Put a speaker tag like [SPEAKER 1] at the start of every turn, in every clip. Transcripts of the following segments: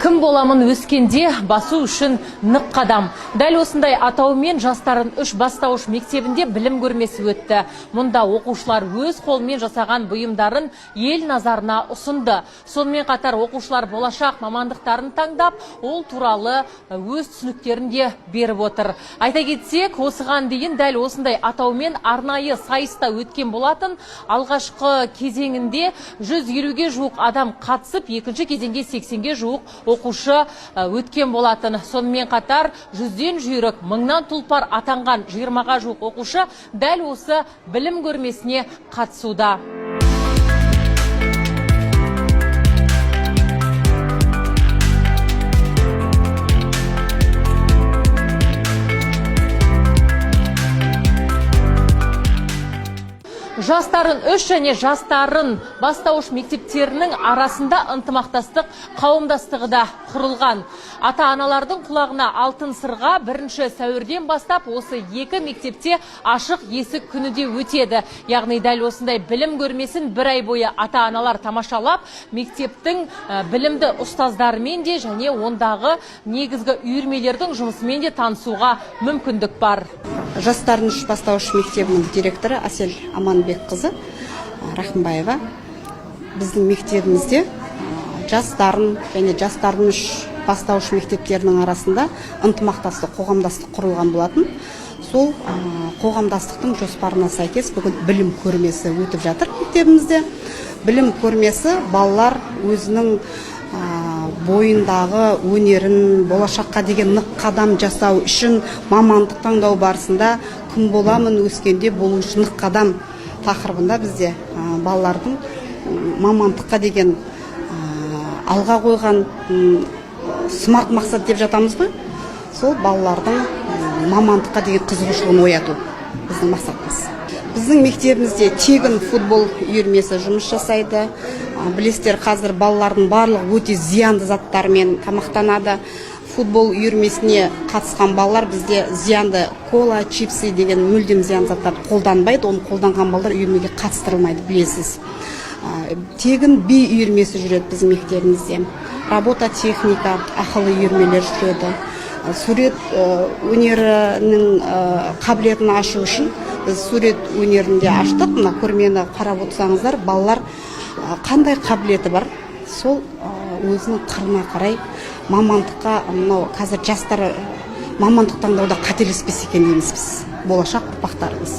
[SPEAKER 1] Кім боламын өскенде басу үшін нық қадам. Дәл осындай атауымен жастарын үш бастауыш мектебінде білім көрмесі өтті. Мұнда оқушылар өз қолмен жасаған бұйымдарын ел назарына ұсынды. Сонымен қатар оқушылар болашақ мамандықтарын таңдап, ол туралы өз түсініктерін де беріп отыр. Айта кетсек, осыған дейін дәл осындай атаумен арнайы сайыста өткен болатын. Алғашқы кезеңінде 150-ге жуық адам қатысып, екінші кезеңге 80-ге жуық оқушы өткен болатын. Сонымен қатар 100-ден жүйрік, 1000-нан тұлпар атанған 20-ға жуық оқушы дәл осы білім көрмесіне қатысуда. Жастарын үш және жастарын бастауыш мектептерінің арасында ынтымақтастық қауымдастығы да құрылған. Ата-аналардың құлағына алтын сырға 1 сәуірден бастап осы екі мектепте ашық есік күні де өтеді. Яғни дәл осындай білім көрмесін бір ай бойы ата-аналар тамашалап, мектептің білімді ұстаздарымен де және ондағы негізгі үйірмелердің жұмысымен де танысуға мүмкіндік бар.
[SPEAKER 2] Жастарын үш бастауыш мектебінің директоры Асел Аманбекқызы Рахымбаева біздің мектебімізде жастарын және жастардың үш бастауыш мектептерінің арасында ынтымақтастық, қоғамдастық құрылған болатын. Сол қоғамдастықтың жоспарына сәйкес бүгін білім көрмесі өтіп жатыр мектебімізде. Білім көрмесі балалар өзінің бойындағы өнерін, болашаққа деген нық қадам жасау үшін мамандық таңдау барысында кім боламын өскенде болу үшін нық қадам тақырыбында бізде балалардың мамандыққа деген алға қойған смарт мақсат деп жатамыз ғой. Сол балалардың мамандыққа деген қызығушылығын ояту біздің мақсатымыз. Біздің мектебімізде тегін футбол үйірмесі жұмыс жасайды. Білесіздер, қазір балалардың барлығы өте зиянды заттармен тамақтанады. Футбол үйірмесіне қатысқан балалар бізде зиянды кола, чипсы деген мүлдем зиянды заттарды қолданбайды. Оны қолданған балалар үйірмеге қатыстырылмайды, білесіз. Тегін би үйірмесі жүреді біздің мектебімізде. Работа техника, ақылы үйірмелер жүреді. Сурет өнерінің қабілетін ашу үшін біз сурет өнерінде аштық. Мына көрмені қарап отырсаңыздар, балалар қандай қабілеті бар, сол өзінің қырына қарай мамандыққа, мынау қазір жастар мамандық таңдауда қателеспесе екен дейміз біз, болашақ ұрпақтарымыз.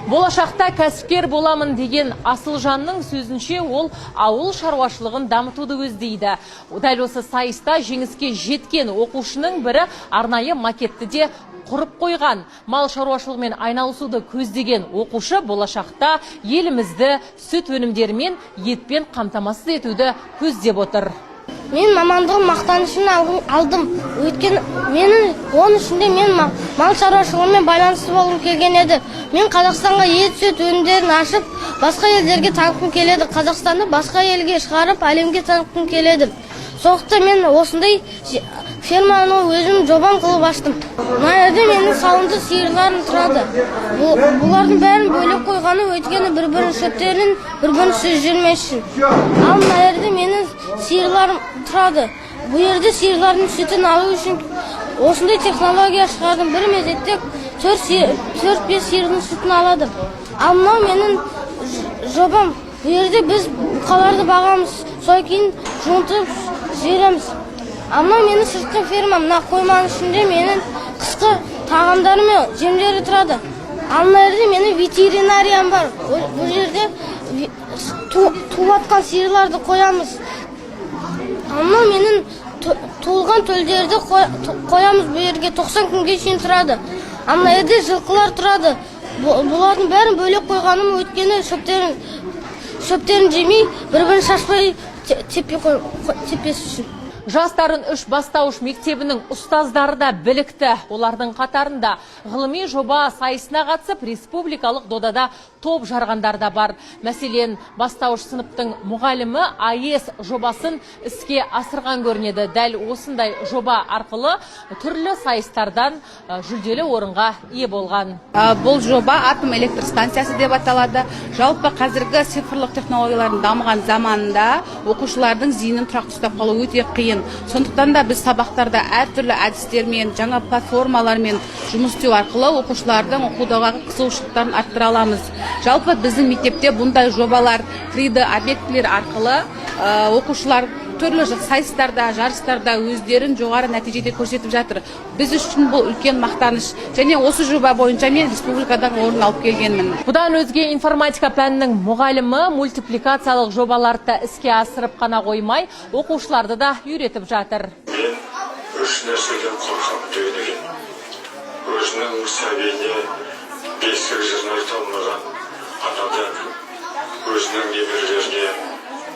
[SPEAKER 1] Болашақта кәсіпкер боламын деген Асылжанның сөзінше ол ауыл шаруашылығын дамытуды көздейді. Дәл осы сайыста жеңіске жеткен оқушының бірі арнайы макетті де құрып қойған. Мал шаруашылығымен айналысуды көздеген оқушы болашақта елімізді сүт өнімдерімен, етпен қамтамасыз етуді көздеп отыр.
[SPEAKER 3] Мен мамандығым мақтанышын алдым. Өйткені менің оның ішінде мен мал шаруашылығымен байланысты болғым келген еді. Мен Қазақстанға ет, сүт өнімдерін ашып, басқа елдерге танытқым келеді. Қазақстанды басқа елге шығарып, әлемге танытқым келеді. Сондықтан мен осындай ферманы өзім жобам қылып аштым. Мына жерде менің сауынды сиырларым тұрады. Бұлардың бәрін бөлек қойғаны өйткені бір-бірінің шөптерін бір-бірін жүрмес үшін. Ал мына жерде менің сиырларым тұрады. Бұл жерде сиырлардың сүтін алу үшін осындай технология шығардым. Бір мезетте 4-5 сиырдың сүтін аладым. Ал мынау менің жобам. Бұл жерде біз бұқаларды бағамыз, содан кейін жуынтып жібереміз. Мынау менің сыртқы фермам. Мына қойманың ішінде менің қысқы тағамдары мен жемдері тұрады. Ал мына жерде менің ветеринариям бар. Бұл жерде туылатқан сиырларды қоямыз. Мынау менің туылған төлдерді қоямыз. Бұл жерге 90 күнге шейін тұрады. Мына жерде жылқылар тұрады. Бұлардың бәрін бөлек қойғаным өйткені шөптерін жемей, бір-бірін шашпай теппес үшін.
[SPEAKER 1] Жастарын үш бастауыш мектебінің ұстаздары да білікті. Олардың қатарында ғылыми жоба сайысына қатысып, республикалық додада топ жарғандар да бар. Мәселен, бастауыш сыныптың мұғалімі АЭС жобасын іске асырған көрінеді. Дәл осындай жоба арқылы түрлі сайыстардан жүлделі орынға ие болған.
[SPEAKER 4] Бұл жоба атом электр станциясы деп аталады. Жалпы қазіргі цифрлық технологиялардың дамыған заманында оқушылардың зейінін тұрақты ұстап қалу өте қиын. Сондықтан да біз сабақтарда әртүрлі әдістермен, жаңа платформалармен жұмыс істеу арқылы оқушылардың оқудағы қызығушылықтарын арттыра аламыз. Жалпы біздің мектепте бұндай жобалар 3D объектілер арқылы оқушылар түрлі сайыстарда, жарыстарда өздерін жоғары нәтижеде көрсетіп жатыр. Біз үшін бұл үлкен мақтаныш. Және осы жоба бойынша мен республикадан орын алып келгенмін.
[SPEAKER 1] Бұдан өзге информатика пәнінің мұғалімі мультипликациялық жобаларды іске асырып қана қоймай, оқушыларды да үйретіп жатыр.
[SPEAKER 5] Мен үш нәрседен қорқамын деген екен. Өзінің сәбиіне бесік жырын айта алмаған анадан, өзінің немерелеріне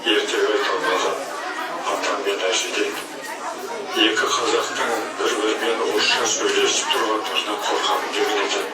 [SPEAKER 5] ертегі айта алмаған ата мен әжеден, екі қазақтың бір-бірімен орысша сөйлесіп тұрғандарынан қорқамын деген екен.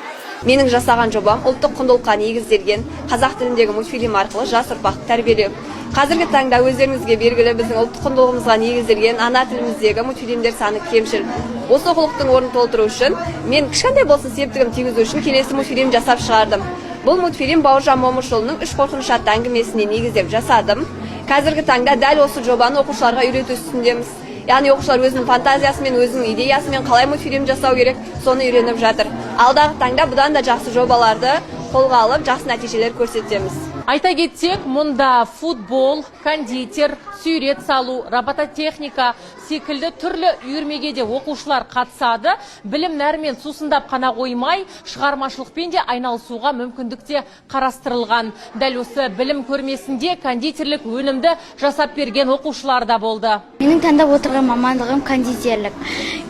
[SPEAKER 6] Менің жасаған жобам ұлттық құндылыққа негізделген қазақ тіліндегі мультфильм арқылы жас ұрпақты тәрбиелеу. Қазіргі таңда өздеріңізге белгілі біздің ұлттық құндылығымызға негізделген ана тіліміздегі мультфильмдер саны кемшіл. Осы олқылықтың орнын толтыру үшін мен кішкентай болсын септігім тигізу үшін келесі мультфильм жасап шығардым. Бұл мультфильм Бауыржан Момышұлының үш қорқыныш атты әңгімесіне негіздеп жасадым. Қазіргі таңда дәл осы жобаны оқушыларға үйрету үстіндеміз. Яғни оқушылар өзінің фантазиясымен, өзінің идеясымен қалай мультфильм жасау керек, соны үйреніп жатыр. Алдағы таңда бұдан да жақсы жобаларды қолға алып, жақсы нәтижелер көрсетеміз.
[SPEAKER 1] Айта кетсек, мұнда футбол, кондитер, сурет салу, робототехника секілді түрлі үйірмеге де оқушылар қатысады. Білім нәрмен сусындап қана қоймай, шығармашылықпен де айналысуға мүмкіндік те қарастырылған. Дәл осы білім көрмесінде кондитерлік өнімді жасап берген оқушылар да болды.
[SPEAKER 7] Менің таңдап отырған мамандығым кондитерлік.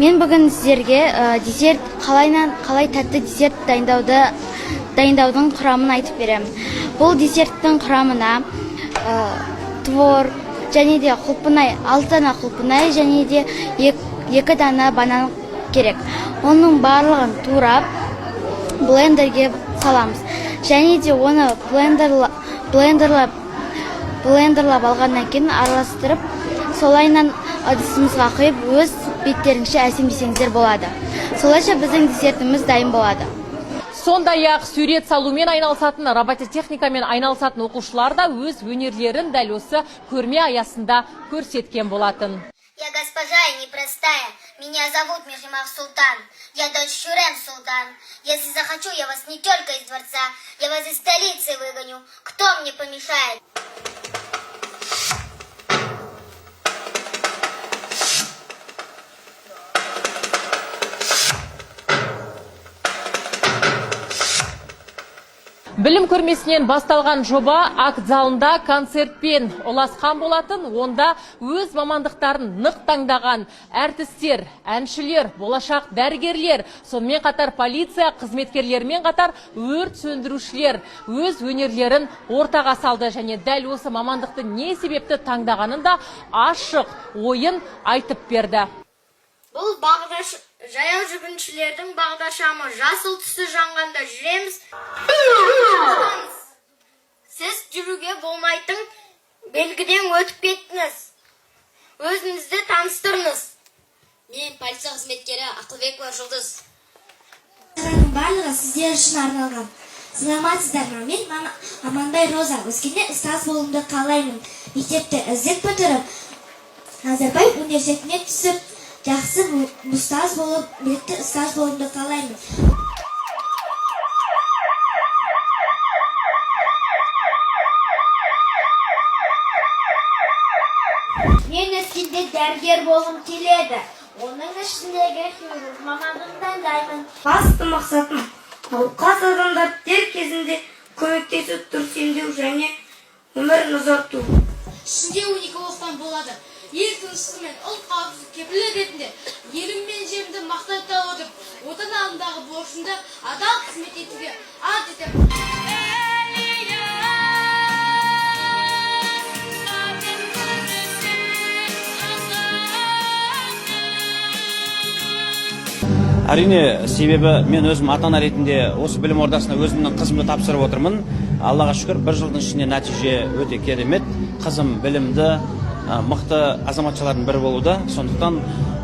[SPEAKER 7] Мен бүгін сіздерге десерт қалай тәтті десерт дайындаудың құрамын айтып беремін. Бұл десерттің құрамына твор және де құлпынай, 6 дана құлпынай және де 2 дана банан керек. Оның барлығын турап блендерге саламыз. Және де оны блендерлап алғаннан кейін араластырып, солайынан ыдысымызға құйып, өз беттеріңше әсемдесеңіздер болады. Солайша біздің десертіміз дайын болады.
[SPEAKER 1] Сондай-ақ сурет салумен айналысатын, робототехникамен айналысатын оқушылар да өз өнерлерін дәл осы көрме аясында көрсеткен болатын.
[SPEAKER 8] Я госпожа и непростая, меня зовут Мехримах Султан, я дочь Шурем Султан. Если захочу, я вас не только из дворца, я вас из столицы выгоню. Кто мне помешает?
[SPEAKER 1] Білім көрмесінен басталған жоба акт залында концертпен ұласқан болатын. Онда өз мамандықтарын нық таңдаған әртістер, әншілер, болашақ дәрігерлер, сонымен қатар полиция қызметкерлерімен қатар өрт сөндірушілер өз өнерлерін ортаға салды. Және дәл осы мамандықты не себепті таңдағанын да ашық ойын айтып берді.
[SPEAKER 3] Бұл жаяу жүргіншілердің бағдаршамы, жасыл түсі жанғанда жүреміз. Сіз жүруге болмайтын белгіден өтіп кеттіңіз. Өзіңізді таныстырыңыз.
[SPEAKER 9] Мен полиция қызметкері Ақылбекова Жұлдыз.
[SPEAKER 10] Барлығы сіздер үшін арналған. Саламатсыздар ма? Мен Аманбай Роза. Өскенде ұстаз болуымды қалаймын. Мектепті іздеп бітіріп, Назарбаев университетіне түсіп, жақсы ұстаз болып, білікті ұстаз болуымды қалаймын.
[SPEAKER 3] Мен өскенде дәрігер болғым келеді. Оның ішіндегі хирург мамандығын таңдаймын.
[SPEAKER 10] Басты мақсатым науқас адамдар дер кезінде көмектесу, дұрыс емдеу және өмірін ұзарту.
[SPEAKER 9] Ішінде 12 оқытан болады. Ең тыныштығы мен ұлт қауіпсіздікке кепілі ретінде елім мен жерімді мақтан отырып, отан алдындағы борышымды адал қызмет етуге ант етемін.
[SPEAKER 11] Әрине, себебі мен өзім ата-ана ретінде осы білім ордасына өзімнің қызымды тапсырып отырмын. Аллаға шүкір, бір жылдың ішінде нәтиже өте керемет. Қызым білімді, мықты азаматшалардың бірі болуда. Сондықтан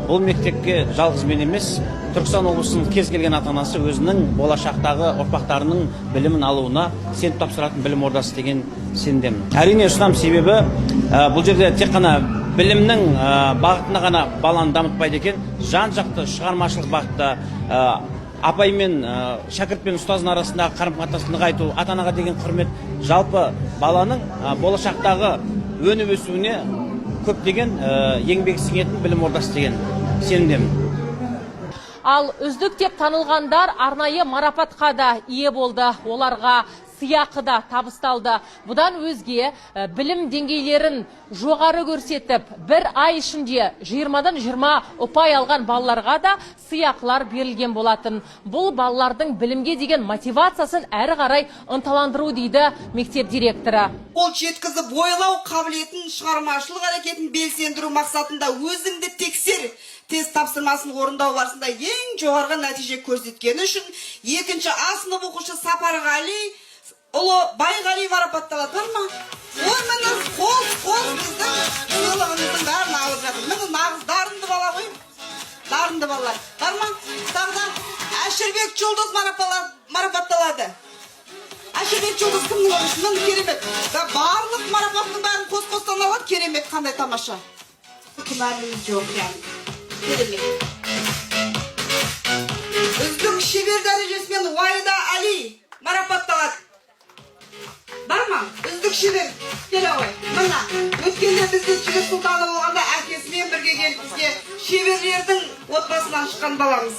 [SPEAKER 11] бұл мектепке жалғыз мен емес, Түркістан облысының кез келген ата-анасы өзінің болашақтағы ұрпақтарының білімін алуына сеніп тапсыратын білім ордасы деген сенемін. Әрине ұсынамын, себебі бұл жерде тек қана білімнің бағытына ғана баланы дамытпайды екен, жан-жақты шығармашылық бағытта апай мен шәкірт пен ұстаздың арасындағы қарым-қатынасты нығайту, ата-анаға деген құрмет, жалпы баланың болашақтағы өніп өсуіне көптеген еңбек сіңетін білім ордасы деген сенімдемін.
[SPEAKER 1] Ал үздік деп танылғандар арнайы марапатқа да ие болды. Оларға сыйақы да табысталды. Бұдан өзге білім деңгейлерін жоғары көрсетіп, бір ай ішінде 20-дан 20 ұпай алған балаларға да сыйақылар берілген болатын. Бұл балалардың білімге деген мотивациясын әрі қарай ынталандыру дейді мектеп директоры.
[SPEAKER 2] Қол жеткізіп ойлау қабілетін, шығармашылық әрекетін белсендіру мақсатында өзіңді тексер. Тест тапсырмасын орындау барысында ең жоғарғы нәтиже көрсеткені үшін екінші А сынып оқушы Сапарғали ұлы Байғали марапатталады, бар ма? Ой, міне қол біздің сыйлығымыздың бәрін алып жатыр. Міне нағыз дарынды бала ғой. Дарынды балалар. Бар ма? Тағы да Әшірбек Жұлдыз марапатталады. Әшірбек Жұлдыз кімнің орнышы? Міне керемет. Барлық марапаттың бәрін қос-қостан алады. Керемет, қандай тамаша. Күмәніміз жоқ, яғни. Керемет. Үздік шебер дәрежесімен Уайда Али марапатталады. Бар ма? Үздік шебер. Кел ағай. Мына өткенде бізде Жігіт Сұлтаны болғанда әкесімен бірге келіп бізге шеберлердің отбасынан шыққан баламыз.